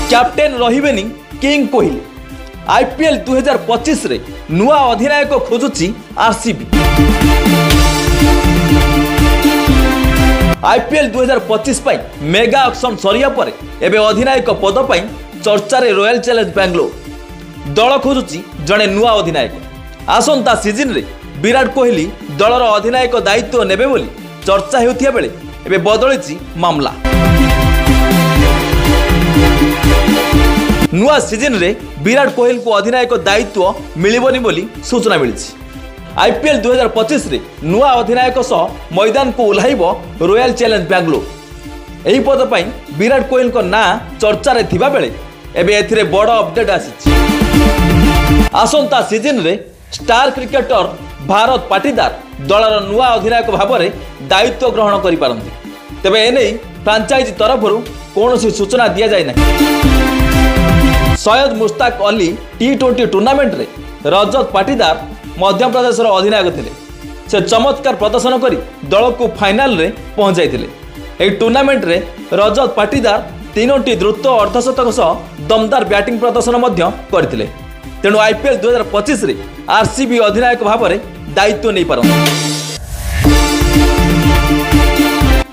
Captain रहिबेनी king Kohli. IPL 2025 रे नुआ अधिनायक खोजुची आरसीबी। आईपीएल 2025 पई मेगा ऑक्शन सरिया परे एबे अधिनायक पद पई चर्चा रे रॉयल चैलेंज बेंगलोर। दल खोजुची जणे नुआ अधिनायक। आसंता सीजन रे विराट कोहली दलर अधिनायक दायित्व नेबे बोली चर्चा हेउथिया बेले एबे बदलिची मामला। नुआ सीजन रे विराट कोहली को अधिनायक दायित्व मिलिबनी बोली सूचना मिली। आईपीएल 2025 रे नुआ अधिनायक सह मैदान को उल्लाइब रॉयल चैलेंज बेंगलोर। एही पद पई विराट कोहली को ना चर्चा रे थिबा बेले एबे एथिरे बड़ अपडेट आसी। आसंता सीजन रे स्टार क्रिकेटर भारत पाटीदार दलर नुआ अधिनायक भाव में दायित्व ग्रहण करि पारंती। तेबे एने फ्रांचाइजी तरफरु कोनोसी सूचना दिया जाय नाही। सैयद मुश्ताक अली T20 टूर्नामेंट रे रजत पाटीदार मध्य प्रदेश अधिनायक थिले। से चमत्कार प्रदर्शन करी दल को फाइनल रे पहुंचाइथिले। एही टूर्नामेंट रे रजत पाटीदार 3टी द्रुत अर्धशतक सह दमदार बैटिंग प्रदर्शन मध्य करथिले। तेणु आईपीएल 2025 रे आरसीबी अधिनायक भाव में दायित्व नहीं पारंती।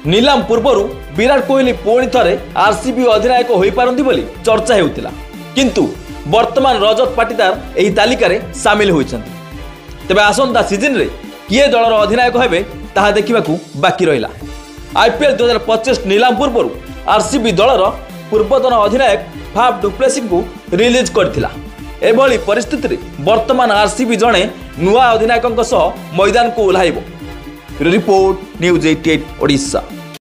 नीलाम पूर्वरु विराट कोहली पुणी थरे आरसीबी अधिनायक होई पारंती बोली चर्चा हेउतिला। किंतु वर्तमान रजत पाटीदार एही तालिका रे शामिल होइछन्ति। तेबे आसंता सीजन रे किए दलर अधिनायक हेबे ताहा देखिबाकू बाकी रहिला। आईपीएल 2025 नीलाम पूर्वरु आरसीबी दलर पूर्वतन अधिनायक फाफ डु प्लेसिस को रिलीज करथिला। एभली परिस्थिति रे वर्तमान आरसीबी जणे नुआ अधिनायकଙ୍କ सह मैदान को उल्लाइब। Report news 88 Odisha.